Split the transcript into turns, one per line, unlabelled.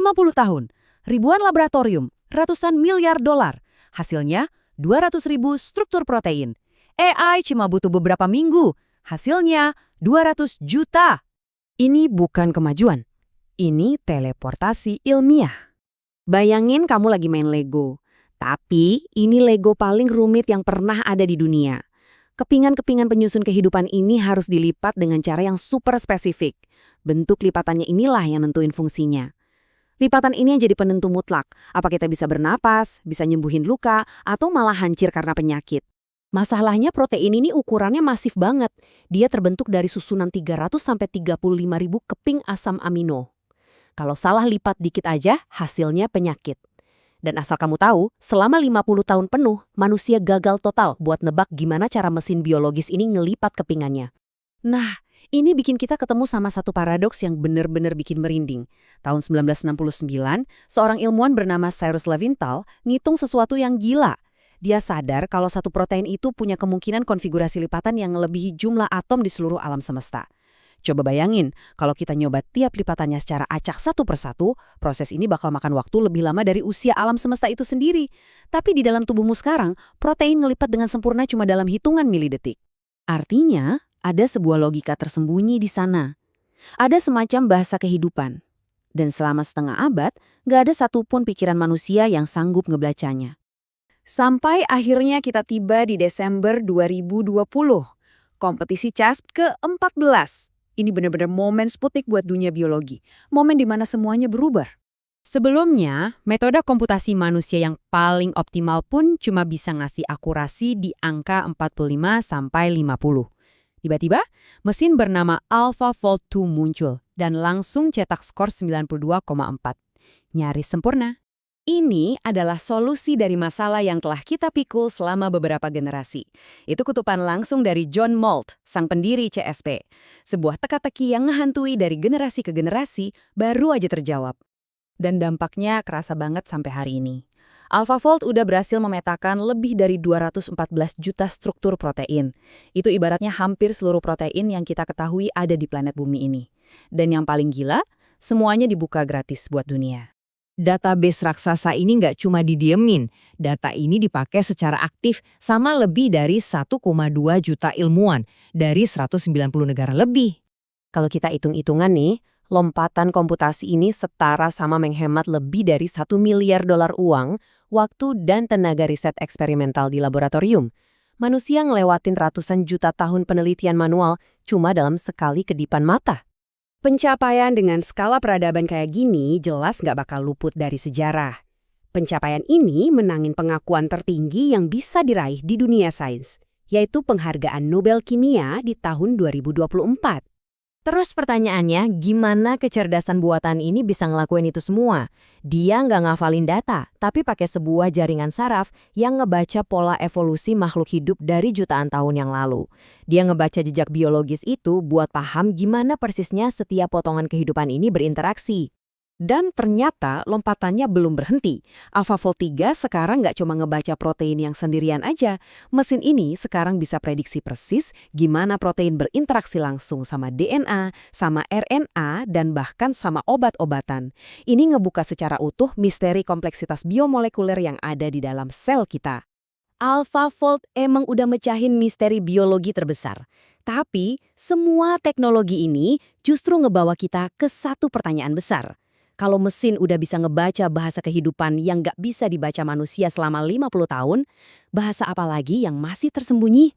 50 tahun, ribuan laboratorium, ratusan miliar dolar. Hasilnya 200.000 struktur protein. AI cuma butuh beberapa minggu. Hasilnya 200 juta.
Ini bukan kemajuan. Ini teleportasi ilmiah. Bayangin kamu lagi main Lego. Tapi ini Lego paling rumit yang pernah ada di dunia. Kepingan-kepingan penyusun kehidupan ini harus dilipat dengan cara yang super spesifik. Bentuk lipatannya inilah yang nentuin fungsinya. Lipatan ini yang jadi penentu mutlak. Apa kita bisa bernapas, bisa nyembuhin luka, atau malah hancur karena penyakit. Masalahnya protein ini ukurannya masif banget. Dia terbentuk dari susunan 300-35.000 keping asam amino. Kalau salah lipat dikit aja, hasilnya penyakit. Dan asal kamu tahu, selama 50 tahun penuh, manusia gagal total buat nebak gimana cara mesin biologis ini ngelipat kepingannya. Nah, ini bikin kita ketemu sama satu paradoks yang benar-benar bikin merinding. Tahun 1969, seorang ilmuwan bernama Cyrus Levinthal ngitung sesuatu yang gila. Dia sadar kalau satu protein itu punya kemungkinan konfigurasi lipatan yang melebihi jumlah atom di seluruh alam semesta. Coba bayangin, kalau kita nyoba tiap lipatannya secara acak satu persatu, proses ini bakal makan waktu lebih lama dari usia alam semesta itu sendiri. Tapi di dalam tubuhmu sekarang, protein ngelipat dengan sempurna cuma dalam hitungan milidetik. Artinya, ada sebuah logika tersembunyi di sana. Ada semacam bahasa kehidupan. Dan selama setengah abad, nggak ada satupun pikiran manusia yang sanggup ngebacanya. Sampai akhirnya kita tiba di Desember 2020. Kompetisi CHASP ke-14. Ini benar-benar momen Sputnik buat dunia biologi. Momen di mana semuanya berubah. Sebelumnya, metode komputasi manusia yang paling optimal pun cuma bisa ngasih akurasi di angka 45-50. Tiba-tiba, mesin bernama AlphaFold 2 muncul dan langsung cetak skor 92,4. Nyaris sempurna. Ini adalah solusi dari masalah yang telah kita pikul selama beberapa generasi. Itu kutupan langsung dari John Moult, sang pendiri CSP. Sebuah teka-teki yang ngehantui dari generasi ke generasi baru aja terjawab. Dan dampaknya kerasa banget sampai hari ini. AlphaFold udah berhasil memetakan lebih dari 214 juta struktur protein. Itu ibaratnya hampir seluruh protein yang kita ketahui ada di planet bumi ini. Dan yang paling gila, semuanya dibuka gratis buat dunia. Database raksasa ini nggak cuma didiemin, data ini dipakai secara aktif sama lebih dari 1,2 juta ilmuwan dari 190 negara lebih. Kalau kita hitung-hitungan nih, lompatan komputasi ini setara sama menghemat lebih dari 1 miliar dolar uang, waktu dan tenaga riset eksperimental di laboratorium. Manusia ngelewatin ratusan juta tahun penelitian manual cuma dalam sekali kedipan mata. Pencapaian dengan skala peradaban kayak gini jelas nggak bakal luput dari sejarah. Pencapaian ini menangin pengakuan tertinggi yang bisa diraih di dunia sains, yaitu penghargaan Nobel Kimia di tahun 2024. Terus pertanyaannya, gimana kecerdasan buatan ini bisa ngelakuin itu semua? Dia nggak ngafalin data, tapi pakai sebuah jaringan saraf yang ngebaca pola evolusi makhluk hidup dari jutaan tahun yang lalu. Dia ngebaca jejak biologis itu buat paham gimana persisnya setiap potongan kehidupan ini berinteraksi. Dan ternyata lompatannya belum berhenti. AlphaFold 3 sekarang nggak cuma ngebaca protein yang sendirian aja. Mesin ini sekarang bisa prediksi persis gimana protein berinteraksi langsung sama DNA, sama RNA, dan bahkan sama obat-obatan. Ini ngebuka secara utuh misteri kompleksitas biomolekuler yang ada di dalam sel kita. AlphaFold emang udah mecahin misteri biologi terbesar. Tapi semua teknologi ini justru ngebawa kita ke satu pertanyaan besar. Kalau mesin udah bisa ngebaca bahasa kehidupan yang nggak bisa dibaca manusia selama 50 tahun, bahasa apa lagi yang masih tersembunyi?